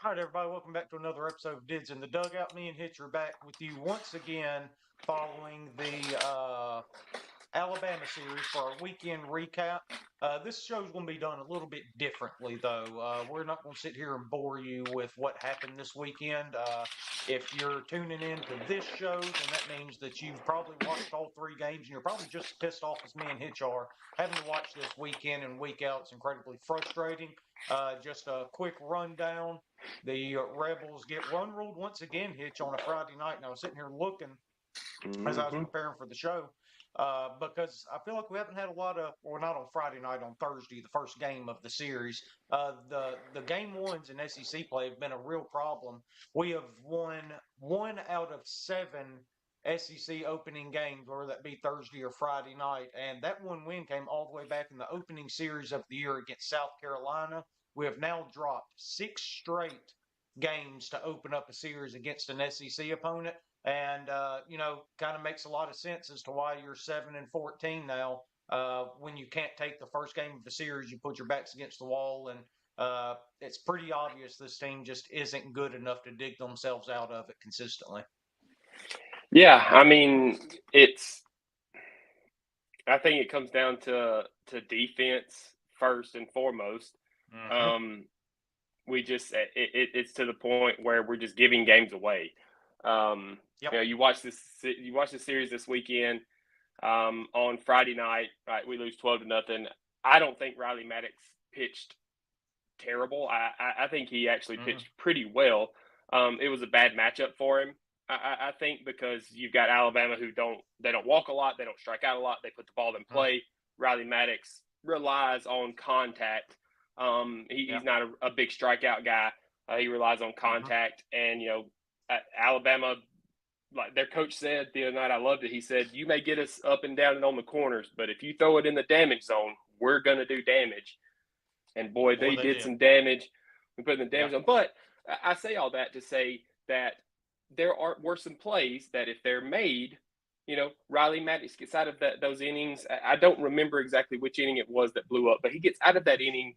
All right, everybody, welcome back to another episode of Dids in the Dugout. Me and Hitch are back with you once again following the Alabama series for our weekend recap. This show's going to be done a little bit differently, though. We're not going to sit here and bore you with what happened this weekend. If you're tuning in to this show, then that means that you've probably watched all three games, and you're probably just as pissed off as me and Hitch are. Having to watch this week in and week out, it's incredibly frustrating. Just a quick rundown. The Rebels get run ruled once again, Hitch, on a Friday night, and I was sitting here looking as I was preparing for the show. Because I feel like we haven't had a lot of, or not on Friday night, on Thursday, the first game of the series. The game ones in SEC play have been a real problem. We have won 1 out of 7 SEC opening games, whether that be Thursday or Friday night, and that one win came all the way back in the opening series of the year against South Carolina. We have now dropped 6 straight games to open up a series against an SEC opponent. And, kind of makes a lot of sense as to why you're 7-14 now. When you can't take the first game of the series, you put your backs against the wall. And it's pretty obvious this team just isn't good enough to dig themselves out of it consistently. Yeah, I mean, I think it comes down to defense first and foremost. Mm-hmm. It's to the point where we're just giving games away. Yep. You watch the series this weekend on Friday night, right? We lose 12-0. I don't think Riley Maddox pitched terrible. I think he actually pitched pretty well. It was a bad matchup for him. I think because you've got Alabama who don't walk a lot, they don't strike out a lot, they put the ball in play. Riley Maddox relies on contact. He's not a big strikeout guy. He relies on contact, and Alabama, like their coach said the other night, I loved it. He said, "You may get us up and down and on the corners, but if you throw it in the damage zone, we're gonna do damage." And boy, they did some damage. We put in the damage zone. But I say all that to say that there were some plays that if they're made, Riley Maddox gets out of those innings. I don't remember exactly which inning it was that blew up, but he gets out of that inning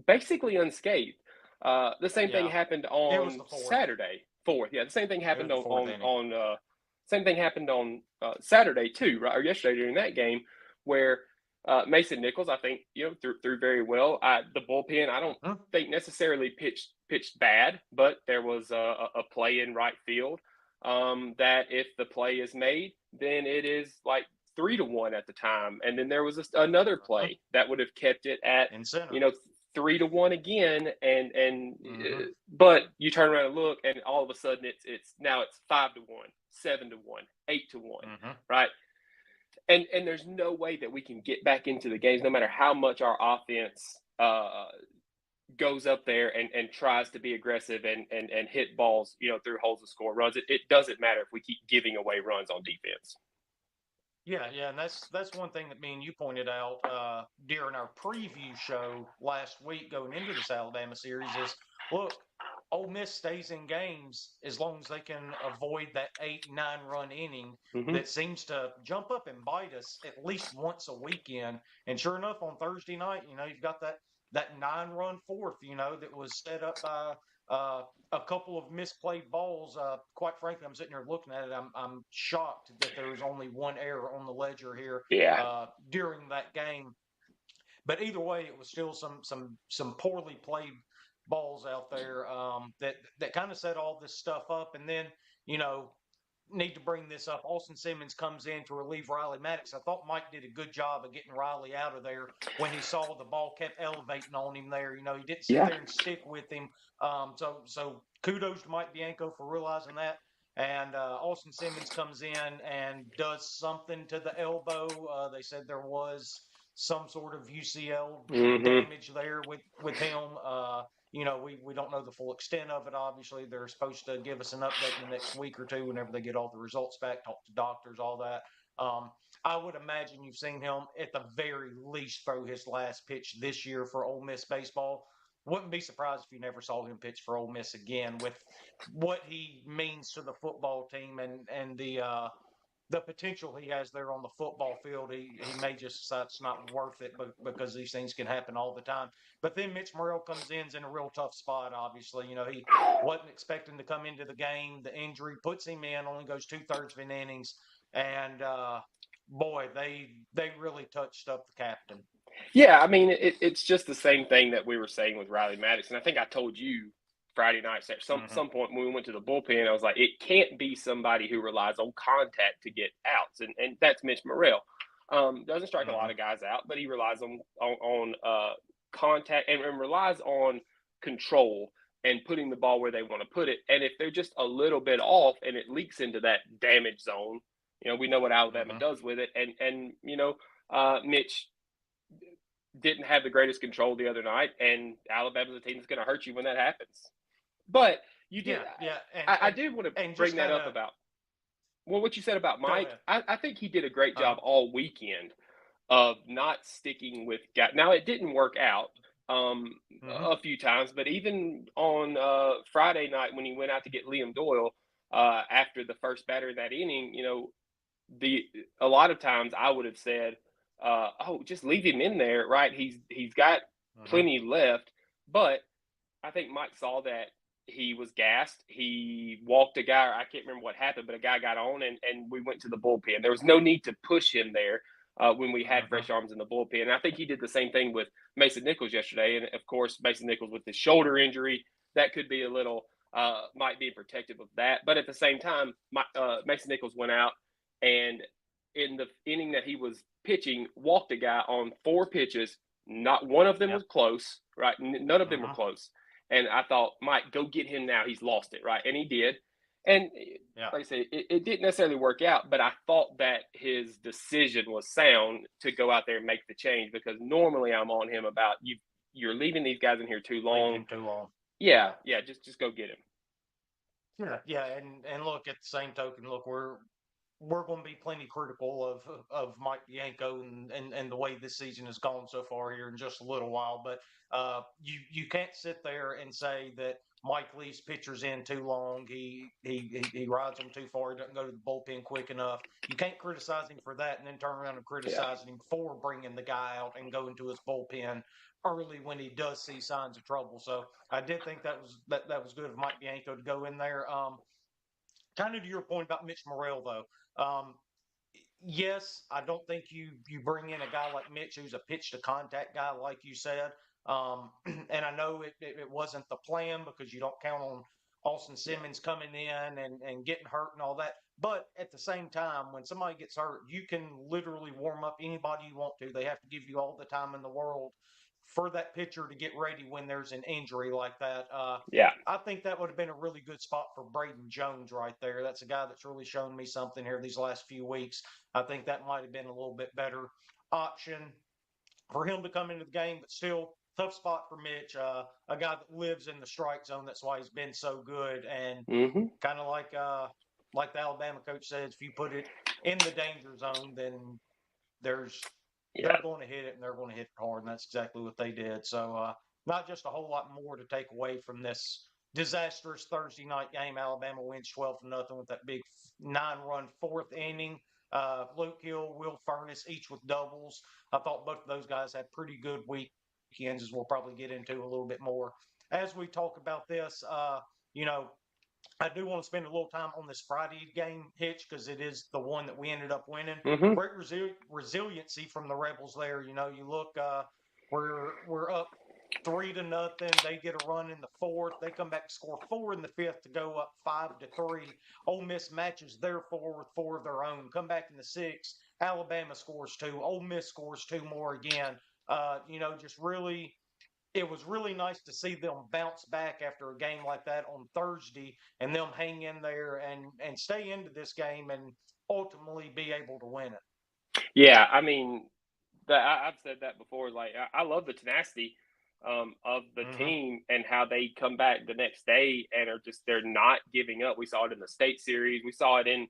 basically unscathed. The same thing happened on Saturday. Fourth. Yeah, the same thing happened on Saturday too, right? Or yesterday during that game where Mason Nichols, I think, threw very well. The bullpen, I don't think necessarily pitched bad, but there was a play in right field that if the play is made, then it is like 3-1 at the time, and then there was another play that would have kept it at 3-1 again, and but you turn around and look, and all of a sudden it's 5-1, 7-1, 8-1, right? And there's no way that we can get back into the games, no matter how much our offense goes up there and tries to be aggressive and hit balls, through holes to score runs. It doesn't matter if we keep giving away runs on defense. Yeah, and that's one thing that me and you pointed out during our preview show last week going into this Alabama series is, look, Ole Miss stays in games as long as they can avoid that 8-9 run inning that seems to jump up and bite us at least once a weekend. And sure enough, on Thursday night, you've got that 9-run fourth, that was set up by a couple of misplayed balls. Quite frankly, I'm sitting here looking at it. I'm shocked that there was only one error on the ledger here during that game. But either way, it was still some poorly played balls out there that kind of set all this stuff up. And then, need to bring this up. Austin Simmons comes in to relieve Riley Maddox. I thought Mike did a good job of getting Riley out of there when he saw the ball kept elevating on him there. He didn't sit there and stick with him. So kudos to Mike Bianco for realizing that. And Austin Simmons comes in and does something to the elbow. They said there was some sort of UCL damage there with him. We don't know the full extent of it, obviously. They're supposed to give us an update in the next week or two whenever they get all the results back, talk to doctors, all that. I would imagine you've seen him at the very least throw his last pitch this year for Ole Miss baseball. Wouldn't be surprised if you never saw him pitch for Ole Miss again with what he means to the football team and the the potential he has there on the football field, he may just decide it's not worth it because these things can happen all the time. But then Mitch Morrell comes in a real tough spot, obviously. You know, he wasn't expecting to come into the game. The injury puts him in, only goes 2/3 of an innings. And, boy, they really touched up the captain. Yeah, I mean, it's just the same thing that we were saying with Riley Maddox. And I think I told you Friday night at some point when we went to the bullpen, I was like, it can't be somebody who relies on contact to get outs. And that's Mitch Morrell. Doesn't strike a lot of guys out, but he relies on contact and relies on control and putting the ball where they want to put it. And if they're just a little bit off and it leaks into that damage zone, you know, we know what Alabama does with it. And you know, Mitch didn't have the greatest control the other night, and Alabama's a team that's going to hurt you when that happens. But you did. Yeah. I did want to bring that up about what you said about Mike. I think he did a great job all weekend of not sticking with guys. Now, it didn't work out a few times, but even on Friday night when he went out to get Liam Doyle after the first batter of that inning, you know, a lot of times I would have said, just leave him in there, right? He's got plenty left, but I think Mike saw that he was gassed. He walked a guy, I can't remember what happened, but a guy got on and we went to the bullpen. There was no need to push him there when we had fresh arms in the bullpen. And I think he did the same thing with Mason Nichols yesterday. And of course, Mason Nichols with the shoulder injury, that could be a little, might be protective of that. But at the same time, Mason Nichols went out and in the inning that he was pitching, walked a guy on 4 pitches. Not one of them was close, right? None of them were close. And I thought, Mike, go get him now. He's lost it, right? And he did. And like I said, it didn't necessarily work out, but I thought that his decision was sound to go out there and make the change, because normally I'm on him about you're leaving these guys in here too long. Yeah, just go get him. Yeah, and look, at the same token, look, we're going to be plenty critical of Mike Bianco and the way this season has gone so far here in just a little while. But you can't sit there and say that Mike leaves pitchers in too long. He rides them too far. He doesn't go to the bullpen quick enough. You can't criticize him for that and then turn around and criticize him for bringing the guy out and going to his bullpen early when he does see signs of trouble. So I did think that was good of Mike Bianco to go in there. Kind of to your point about Mitch Morrell, though. Yes, I don't think you bring in a guy like Mitch who's a pitch to contact guy, like you said. And I know it wasn't the plan because you don't count on Austin Simmons coming in and getting hurt and all that. But at the same time, when somebody gets hurt, you can literally warm up anybody you want to. They have to give you all the time in the world for that pitcher to get ready when there's an injury like that. I think that would have been a really good spot for Braden Jones right there. That's a guy that's really shown me something here these last few weeks. I think that might have been a little bit better option for him to come into the game, but still tough spot for Mitch, a guy that lives in the strike zone. That's why he's been so good. And kind of like the Alabama coach says, if you put it in the danger zone, then they're going to hit it, and they're going to hit it hard, and that's exactly what they did. So not just a whole lot more to take away from this disastrous Thursday night game. Alabama wins 12-0 with that big 9-run fourth inning. Luke Hill, Will Furnace, each with doubles. I thought both of those guys had pretty good weekends, as we'll probably get into a little bit more as we talk about this. I do want to spend a little time on this Friday game, Hitch, because it is the one that we ended up winning. Great resiliency from the Rebels there. You look, we're up 3-0. They get a run in the fourth. They come back to score 4 in the fifth to go up 5-3. Ole Miss matches their 4 with 4 of their own. Come back in the sixth. Alabama scores 2. Ole Miss scores 2 more again. Just really. It was really nice to see them bounce back after a game like that on Thursday and them hang in there and stay into this game and ultimately be able to win it. Yeah, I mean, I've said that before. Like, I love the tenacity of the team and how they come back the next day and they're not giving up. We saw it in the state series. We saw it in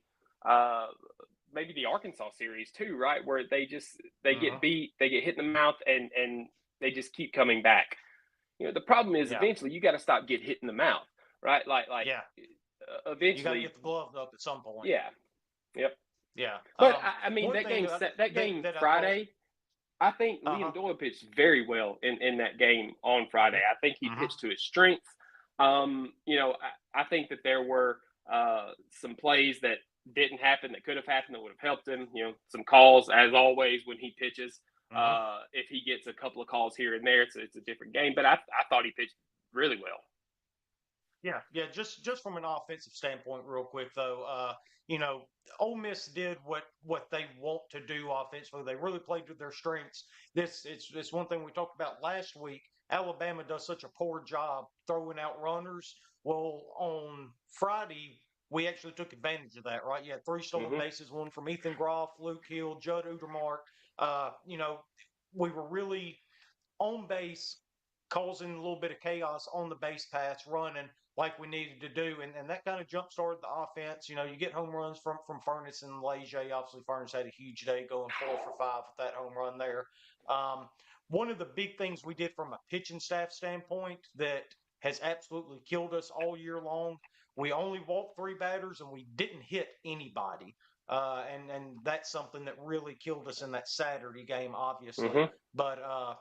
maybe the Arkansas series too, right? Where they get beat, they get hit in the mouth and they just keep coming back. The problem is eventually you got to stop getting hit in the mouth, right? Like eventually you got to get the glove up at some point. Yeah. Yep. Yeah. But I mean, One that thing game that I thought, Friday, I think Liam Doyle pitched very well in that game on Friday. I think he pitched to his strengths. I think that there were some plays that didn't happen that could have happened that would have helped him. Some calls, as always, when he pitches. If he gets a couple of calls here and there, it's a different game. But I thought he pitched really well. Yeah. Just from an offensive standpoint, real quick though, Ole Miss did what they want to do offensively. They really played to their strengths. It's one thing we talked about last week. Alabama does such a poor job throwing out runners. Well, on Friday, we actually took advantage of that, right? You had 3 stolen bases, one from Ethan Groff, Luke Hill, Judd Udermark. We were really on base, causing a little bit of chaos on the base paths, running like we needed to do. And that kind of jump-started the offense. You get home runs from Furness and Leger. Obviously, Furness had a huge day going 4 for 5 with that home run there. One of the big things we did from a pitching staff standpoint that has absolutely killed us all year long, we only walked 3 batters and we didn't hit anybody. And that's something that really killed us in that Saturday game, obviously. But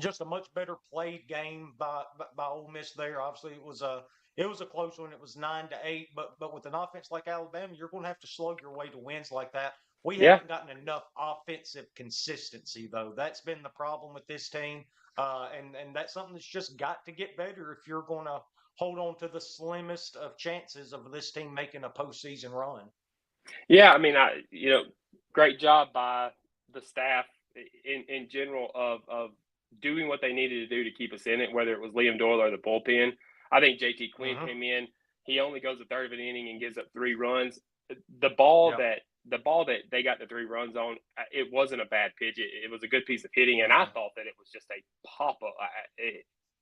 just a much better played game by Ole Miss there. Obviously, it was a close one. It was 9-8. But with an offense like Alabama, you're going to have to slug your way to wins like that. We haven't gotten enough offensive consistency, though. That's been the problem with this team, and that's something that's just got to get better if you're going to hold on to the slimmest of chances of this team making a postseason run. Yeah, I mean, great job by the staff in general of doing what they needed to do to keep us in it, whether it was Liam Doyle or the bullpen. I think JT Quinn came in. He only goes a third of an inning and gives up 3 runs. The ball that they got the 3 runs on, it wasn't a bad pitch. It was a good piece of hitting, and I thought that it was just a pop-up.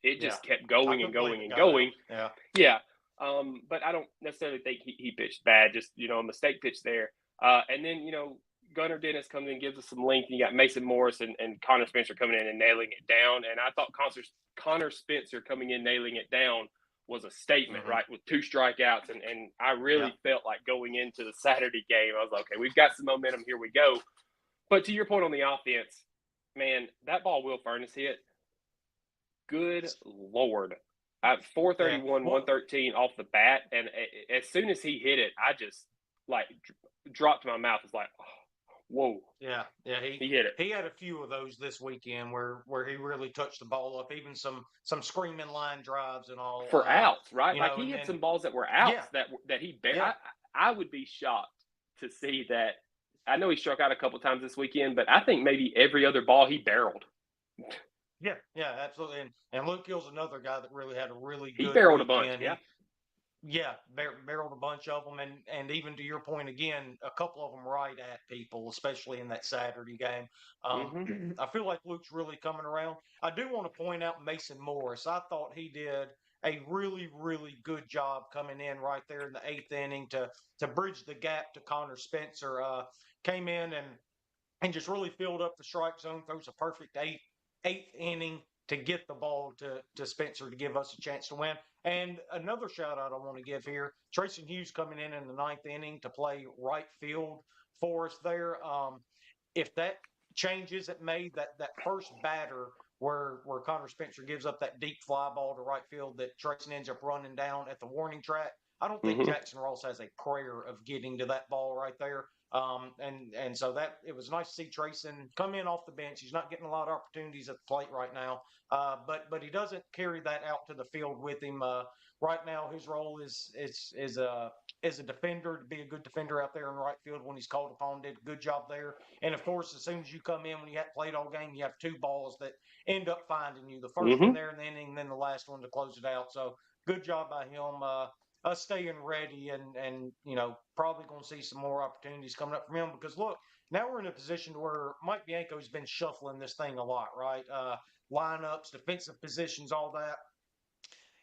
It just kept going and going and going. Yeah. But I don't necessarily think he pitched bad. Just a mistake pitch there. And then Gunnar Dennis comes in, gives us some length. You got Mason Morris and Connor Spencer coming in and nailing it down. And I thought Connor Spencer coming in nailing it down was a statement, right, with 2 strikeouts. And I really felt like going into the Saturday game, I was like, okay, we've got some momentum. Here we go. But to your point on the offense, man, that ball Will Furness hit, good Lord. 431, 113 off the bat. And as soon as he hit it, I just dropped my mouth. It's like, oh, whoa. Yeah. He hit it. He had a few of those this weekend where he really touched the ball up, even some screaming line drives and all. For outs, right? He hit some balls that were outs that he barely. Yeah. I would be shocked to see that. I know he struck out a couple times this weekend, but I think maybe every other ball he barreled. Yeah, absolutely. And Luke Hill's another guy that really had a really good He barreled weekend. a bunch, barreled a bunch of them. And even to your point again, a couple of them right at people, especially in that Saturday game. I feel like Luke's really coming around. I do want to point out Mason Morris. I thought he did a really, really good job coming in right there in the 8th inning to bridge the gap to Connor Spencer. Came in and just really filled up the strike zone, throws a perfect eighth inning to get the ball to Spencer to give us a chance to win. And another shout out I want to give here, Tracy Hughes coming in the 9th inning to play right field for us there. If that changes, it made that first batter where Connor Spencer gives up that deep fly ball to right field that Tracy ends up running down at the warning track. I don't think Jackson Ross has a prayer of getting to that ball right there. And so that it was nice to see Trayson come in off the bench. He's not getting a lot of opportunities at the plate right now, but he doesn't carry that out to the field with him. Right now, his role is a defender, to be a good defender out there in right field when he's called upon. Did a good job there. And of course, as soon as you come in when you haven't played all game, you have 2 balls that end up finding you. The first one there in the inning, and then the last one to close it out. So good job by him. Us staying ready and probably going to see some more opportunities coming up from him because look, now we're in a position where Mike Bianco's been shuffling this thing a lot, right? Lineups, defensive positions, all that.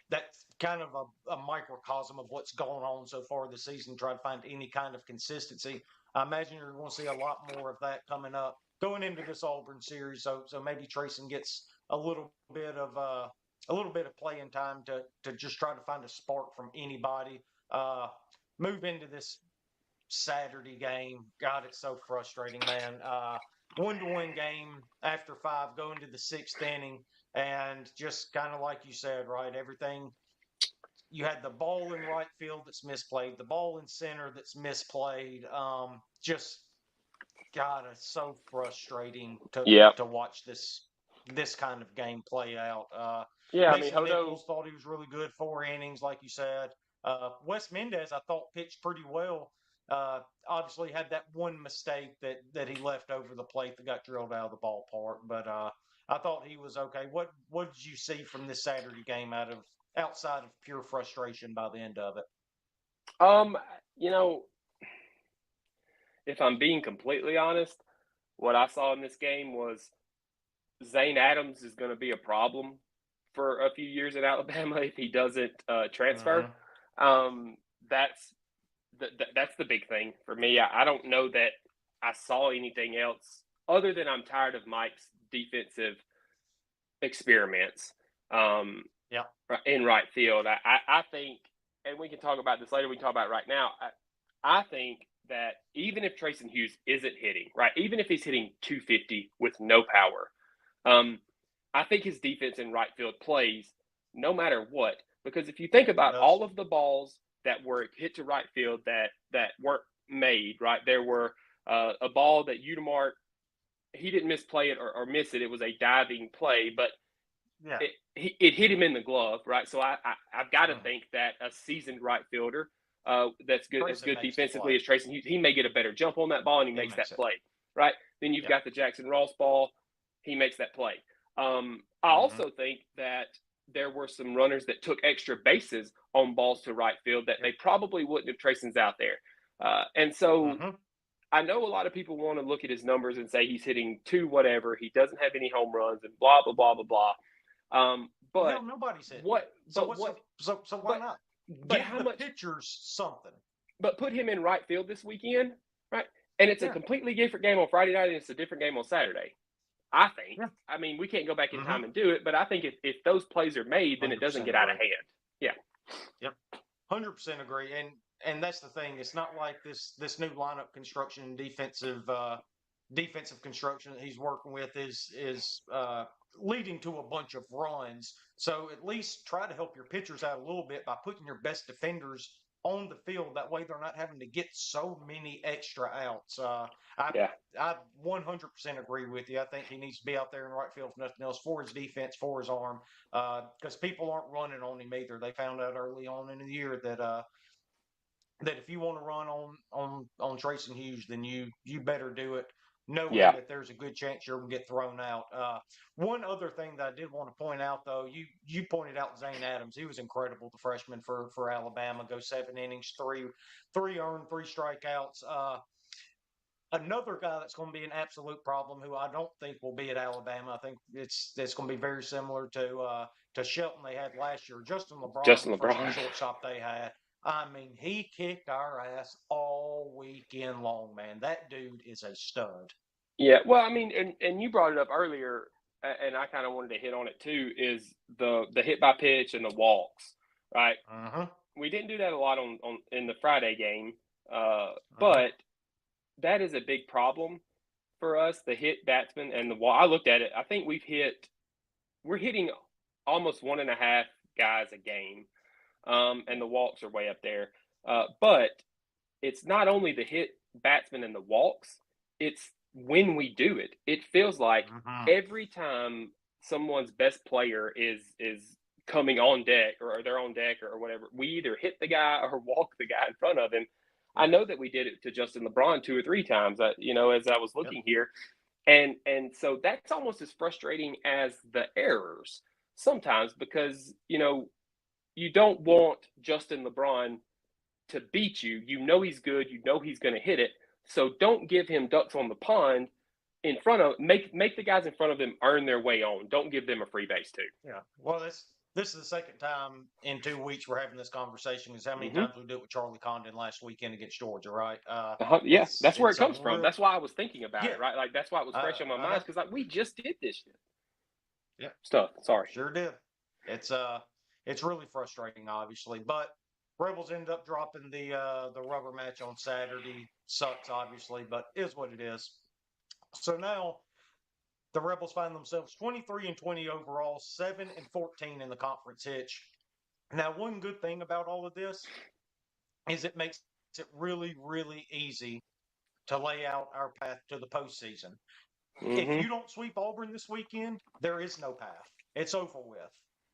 That's kind of a microcosm of what's going on so far this season, try to find any kind of consistency. I imagine you're going to see a lot more of that coming up going into this Auburn series. So maybe Trayson gets a little bit of playing time to just try to find a spark from anybody. Move into this Saturday game. God, it's so frustrating, man. 1-1 game after 5, going to the 6th inning, and just kind of like you said, right? Everything. You had the ball in right field that's misplayed, the ball in center that's misplayed. Just God, it's so frustrating to watch this kind of game play out. Mason Nichols thought he was really good, 4 innings, like you said. Wes Mendez, I thought, pitched pretty well. Obviously had that one mistake that he left over the plate that got drilled out of the ballpark, but I thought he was okay. What did you see from this Saturday game outside of pure frustration by the end of it? If I'm being completely honest, what I saw in this game was Zane Adams is going to be a problem for a few years at Alabama if he doesn't transfer. That's the big thing for me. I don't know that I saw anything else other than I'm tired of Mike's defensive experiments in right field. I think, and we can talk about this later, we can talk about it right now, I think that even if Trayson Hughes isn't hitting, right, even if he's hitting 250 with no power, I think his defense in right field plays no matter what. Because if you think about all of the balls that were hit to right field that weren't made, right, there were a ball that Udemar, he didn't misplay it or miss it. It was a diving play, but it hit him in the glove, right? So I've got to think that a seasoned right fielder that's good defensively as Trayson Hughes, he may get a better jump on that ball and he makes that play, right? Then you've got the Jackson Ross ball, he makes that play. I also think that there were some runners that took extra bases on balls to right field that they probably wouldn't if Trayson's out there. And so I know a lot of people want to look at his numbers and say he's hitting 2 whatever, he doesn't have any home runs and blah, blah, blah, blah, blah. But nobody's hitting. So why not? Give the pitchers something. But put him in right field this weekend, right? And it's a completely different game on Friday night and it's a different game on Saturday. I think. Yeah. I mean, we can't go back in time and do it, but I think if those plays are made, then it doesn't get out of hand. Yeah. Yep. 100% agree. And that's the thing. It's not like this new lineup construction and defensive construction that he's working with is leading to a bunch of runs. So at least try to help your pitchers out a little bit by putting your best defenders on the field. That way they're not having to get so many extra outs. I 100% agree with you. I think he needs to be out there in right field, if nothing else, for his defense, for his arm, because people aren't running on him either. They found out early on in the year that if you want to run on Trayson Hughes, then you better do it, knowing that there's a good chance you're going to get thrown out. One other thing that I did want to point out, though, you pointed out Zane Adams. He was incredible, the freshman for Alabama. Go 7 innings, 3 earned, 3 strikeouts. Another guy that's going to be an absolute problem, who I don't think will be at Alabama. I think it's going to be very similar to Shelton they had last year. Justin LeBron. Shortstop they had. I mean, he kicked our ass all weekend long, man. That dude is a stud. Yeah, well, I mean, and you brought it up earlier, and I kind of wanted to hit on it too, is the hit by pitch and the walks, right? We didn't do that a lot in the Friday game, but that is a big problem for us, the hit batsman and the walk. I looked at it. I think we're hitting almost 1.5 guys a game. And the walks are way up there. But it's not only the hit batsman and the walks, it's when we do it. It feels like every time someone's best player is coming on deck or they're on deck or whatever, we either hit the guy or walk the guy in front of him. I know that we did it to Justin LeBron 2 or 3 times, as I was looking here. And so that's almost as frustrating as the errors sometimes, because, you don't want Justin LeBron to beat you. You know he's good. You know he's going to hit it. So don't give him ducks on the pond in front of – make the guys in front of him earn their way on. Don't give them a free base too. Yeah. Well, this is the second time in 2 weeks we're having this conversation. Is how many times we did it with Charlie Condon last weekend against Georgia, right? Yes, that's where it comes from. That's why I was thinking about it, right? Like, that's why it was fresh on my mind, because we just did this shit. Yeah. Stuff. Sorry. Sure did. It's really frustrating, obviously. But Rebels ended up dropping the rubber match on Saturday. Sucks, obviously, but is what it is. So now the Rebels find themselves 23-20 overall, 7-14 in the conference hitch. Now, one good thing about all of this is it makes it really, really easy to lay out our path to the postseason. If you don't sweep Auburn this weekend, there is no path. It's over with.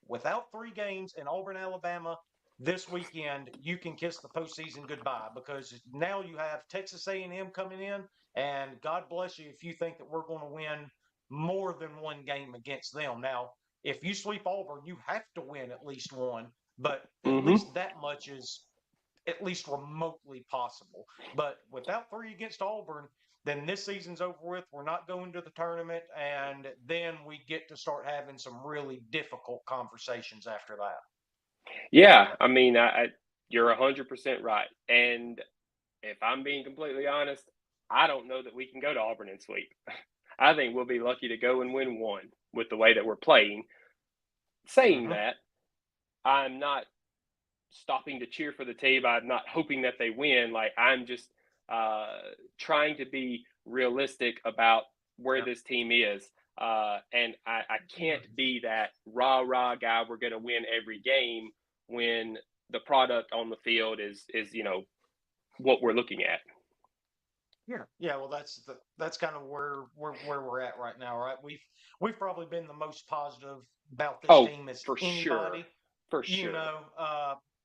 Without 3 games in Auburn, Alabama this weekend, you can kiss the postseason goodbye because now you have Texas A&M coming in, and God bless you if you think that we're going to win more than 1 game against them. Now, if you sweep Auburn, you have to win at least 1, but at least that much is at least remotely possible. But without 3 against Auburn, then this season's over with. We're not going to the tournament, and then we get to start having some really difficult conversations after that. Yeah, I mean, you're 100% right. And if I'm being completely honest, I don't know that we can go to Auburn and sweep. I think we'll be lucky to go and win 1 with the way that we're playing. Saying that, I'm not stopping to cheer for the team. I'm not hoping that they win. Like, I'm just trying to be realistic about where this team is. And I can't be that rah guy. We're going to win every game when the product on the field is what we're looking at. Yeah. Well, that's kind of where we're at right now, right? We've probably been the most positive about this team as anybody. For sure.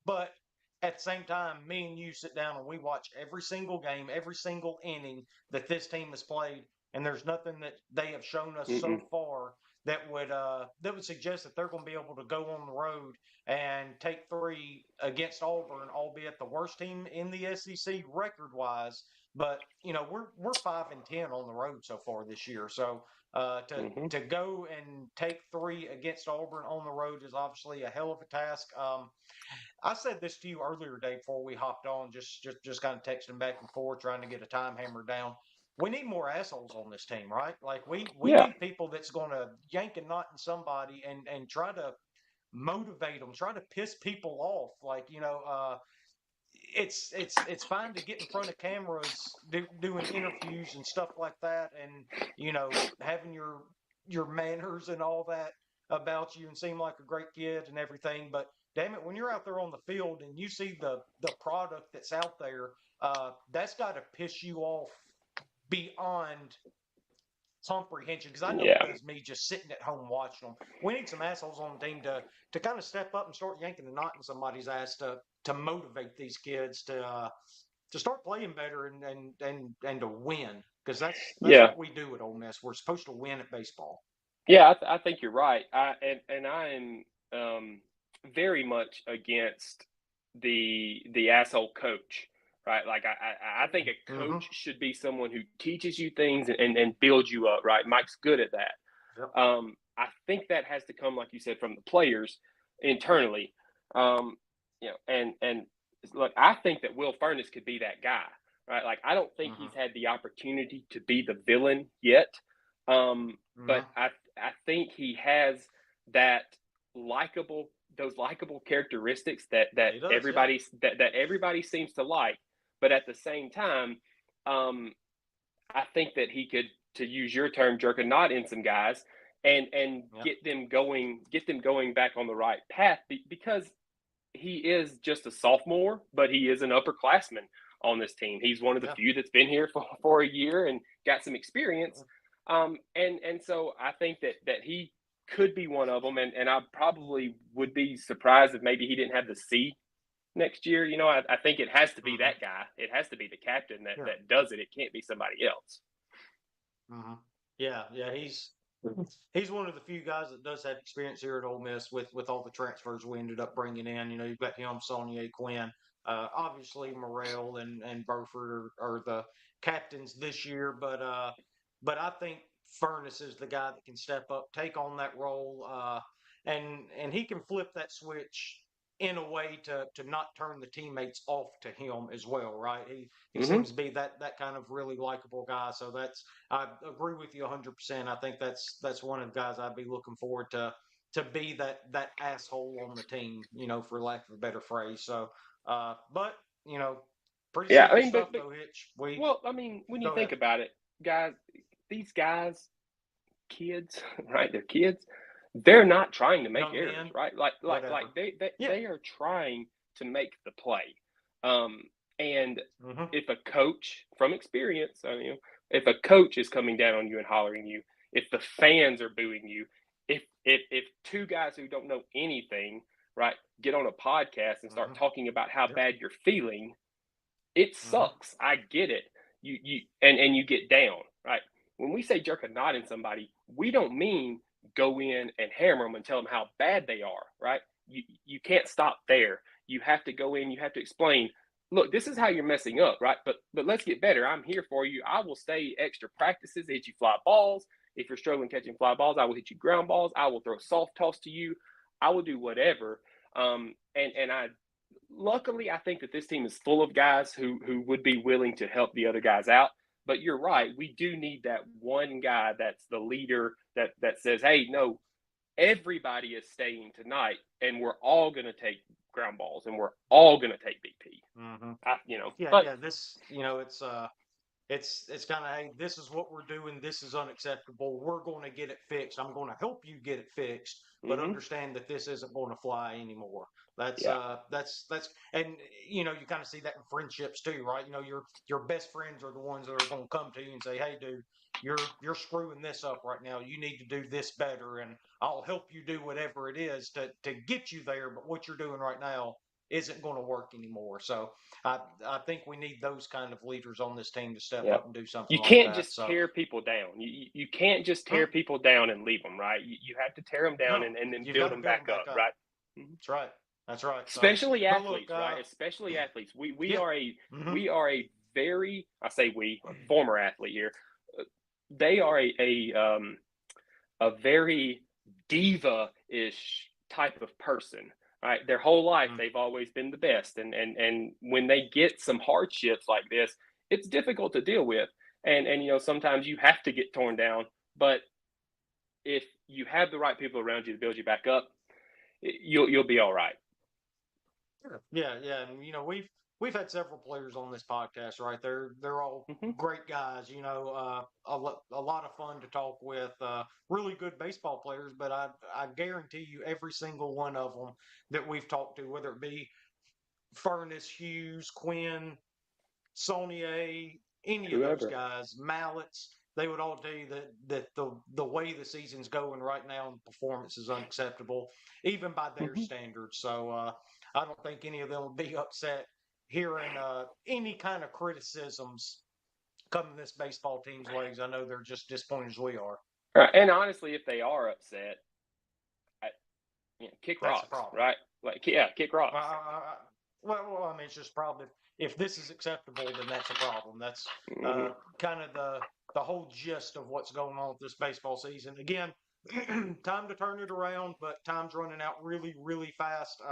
But at the same time, me and you sit down and we watch every single game, every single inning that this team has played, and there's nothing that they have shown us so far that would suggest that they're going to be able to go on the road and take 3 against Auburn, albeit the worst team in the SEC record-wise. But we're 5-10 on the road so far this year. So to go and take 3 against Auburn on the road is obviously a hell of a task. I said this to you earlier today before we hopped on, just kind of texting back and forth, trying to get a time hammer down. We need more assholes on this team, right? Like we need people that's going to yank a knot in somebody and try to motivate them, try to piss people off. Like, it's fine to get in front of cameras, doing interviews and stuff like that, and having your manners and all that about you and seem like a great kid and everything. But damn it, when you're out there on the field and you see the product that's out there, that's got to piss you off beyond comprehension, because I know it does me just sitting at home watching them. We need some assholes on the team to kind of step up and start yanking the knot in somebody's ass to motivate these kids to start playing better and to win, because that's what we do at Ole Miss. We're supposed to win at baseball. Yeah, I think you're right. I am very much against the asshole coach. Right. Like I think a coach should be someone who teaches you things and builds you up. Right. Mike's good at that. Yep. I think that has to come, like you said, from the players internally. And look, I think that Will Furness could be that guy. Right. Like, I don't think he's had the opportunity to be the villain yet. But I think he has those likable characteristics that everybody seems to like. But at the same time, I think that he could, to use your term, jerk a knot in some guys and get them going back on the right path, because he is just a sophomore, but he is an upperclassman on this team. He's one of the few that's been here for a year and got some experience. And so I think that he could be one of them, and I probably would be surprised if maybe he didn't have the C next year. I think it has to be that guy. It has to be the captain that does it. It can't be somebody else. Yeah, he's one of the few guys that does have experience here at Ole Miss with all the transfers we ended up bringing in. You've got him, Saunier, Quinn, obviously Morrell and Burford are the captains this year, but I think Furness is the guy that can step up, take on that role, and he can flip that switch in a way to not turn the teammates off to him as well, right? He seems to be that kind of really likable guy. So I agree with you 100%. I think that's one of the guys I'd be looking forward to to be that asshole on the team, for lack of a better phrase. So, but pretty simple stuff though, Hitch. Well, I mean, when you think ahead. about it, these guys, kids, right? They're kids. They're not trying to make errors, right? Like they are trying to make the play. And if a coach from experience, if a coach is coming down on you and hollering you, if the fans are booing you, if two guys who don't know anything, right, get on a podcast and start talking about how bad you're feeling, it sucks. I get it. You get down, right? When we say jerk a knot in somebody, we don't mean go in and hammer them and tell them how bad they are, right? You can't stop there. You have to go in. You have to explain. Look, this is how you're messing up, right? But let's get better. I'm here for you. I will stay extra practices, hit you fly balls. If you're struggling catching fly balls, I will hit you ground balls. I will throw soft toss to you. I will do whatever. Luckily, I think that this team is full of guys who would be willing to help the other guys out. But you're right. We do need that one guy that's the leader that says, hey, no, everybody is staying tonight, and we're all going to take ground balls, and we're all going to take BP. This, it's kind of, hey, this is what we're doing. This is unacceptable. We're going to get it fixed. I'm going to help you get it fixed, but understand that this isn't going to fly anymore. That's and you kind of see that in friendships too, right? Your best friends are the ones that are going to come to you and say, hey, dude, you're screwing this up right now. You need to do this better, and I'll help you do whatever it is to get you there. But what you're doing right now isn't going to work anymore. So I think we need those kind of leaders on this team to step up and do something. You can't just tear people down. You can't just tear people down and leave them, right? You have to tear them down and then build them back up, right? That's right. That's right. Especially athletes, right? Especially athletes. We are a very, I say we, a former athlete here. They are a very diva-ish type of person. Right, their whole life they've always been the best, and when they get some hardships like this, it's difficult to deal with, and sometimes you have to get torn down. But if you have the right people around you to build you back up, you'll be all right. Yeah, and we've had several players on this podcast, right? They're all great guys, a lot of fun to talk with, really good baseball players, but I guarantee you every single one of them that we've talked to, whether it be Furnace, Hughes, Quinn, Saunier, any of those guys, Mallets, they would all tell you that the way the season's going right now and performance is unacceptable, even by their standards. So I don't think any of them would be upset hearing any kind of criticisms coming this baseball team's ways. I know they're just disappointed as we are. Right. And honestly, if they are upset, kick rocks, right? Kick rocks. Well, I mean, it's just probably if this is acceptable, then that's a problem. That's kind of the whole gist of what's going on with this baseball season. Again, time to turn it around, but time's running out really, really fast.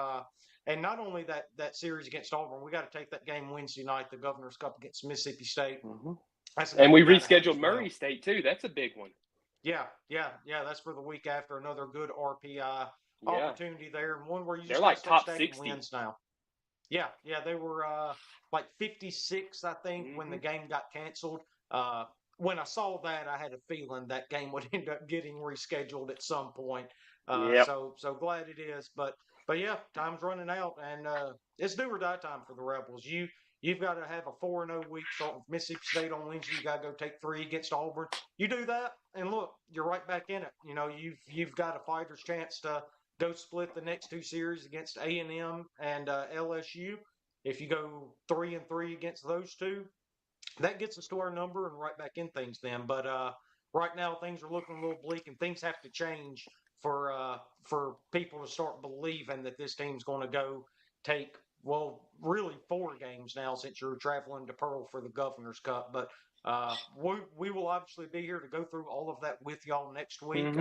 And not only that series against Auburn, we got to take that game Wednesday night, the Governor's Cup against Mississippi State. And we rescheduled Murray State too. That's a big one. Yeah. That's for the week after. Another good RPI opportunity there, and one where you just they're like top 60 wins now. Yeah, they were like 56, I think, when the game got canceled. When I saw that, I had a feeling that game would end up getting rescheduled at some point. So glad it is, but yeah, time's running out, and it's do or die time for the Rebels. You've got to have a 4-0 week starting with Mississippi State on Wednesday. You got to go take 3 against Auburn. You do that, and look, you're right back in it. You've got a fighter's chance to go split the next 2 series against A&M and LSU. If you go 3-3 against those 2, that gets us to our number and right back in things then. But right now things are looking a little bleak, and things have to change for people to start believing that this team's going to go take, well, really 4 games now since you're traveling to Pearl for the Governor's Cup. But we will obviously be here to go through all of that with y'all next week.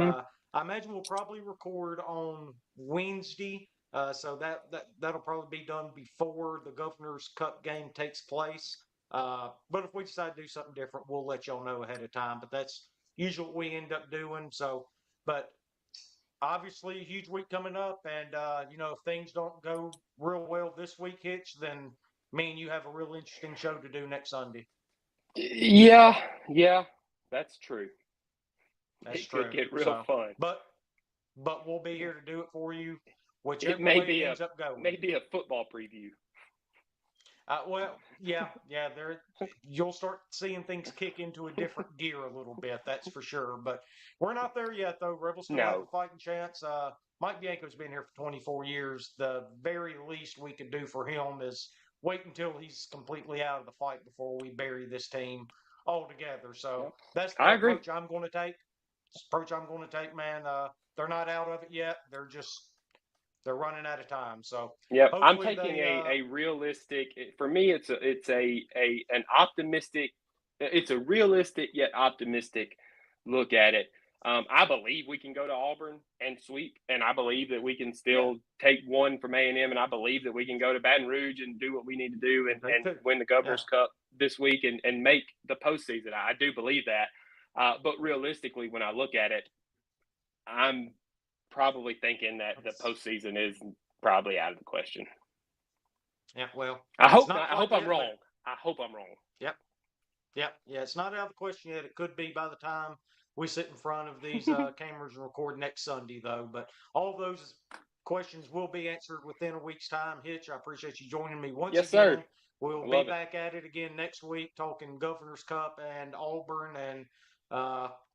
I imagine we'll probably record on Wednesday, so that'll probably be done before the Governor's Cup game takes place. But if we decide to do something different, we'll let y'all know ahead of time. But that's usually what we end up doing. So, but obviously a huge week coming up, and if things don't go real well this week, Hitch, then me and you have a real interesting show to do next Sunday. Yeah, that's true. That's it true. Could get real fun. But we'll be here to do it for you, whichever it may way be it ends up going. Maybe a football preview. Well, yeah. You'll start seeing things kick into a different gear a little bit, that's for sure. But we're not there yet, though. Rebels still have a fighting chance. Mike Bianco's been here for 24 years. The very least we could do for him is wait until he's completely out of the fight before we bury this team altogether. So that's the approach I'm going to take. Man. They're not out of it yet. They're running out of time. So I'm taking a realistic. For me, it's a realistic yet optimistic look at it. I Bleav we can go to Auburn and sweep, and I Bleav that we can still take one from A&M, and I Bleav that we can go to Baton Rouge and do what we need to do and win the Governor's Cup this week and make the postseason. I do Bleav that. But realistically, when I look at it, I'm probably thinking that the postseason is probably out of the question. Yeah, well, I hope I'm wrong. I hope I'm wrong. Yep. Yeah, it's not out of the question yet. It could be by the time we sit in front of these cameras and record next Sunday, though. But all those questions will be answered within a week's time. Hitch, I appreciate you joining me once again. Yes, sir. We'll be back at it again next week talking Governor's Cup and Auburn, and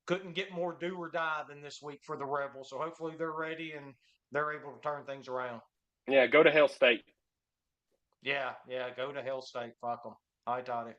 couldn't get more do or die than this week for the Rebels. So hopefully they're ready and they're able to turn things around. Yeah, go to Hell State. Yeah, go to Hell State. Fuck them. Hi, Toddy.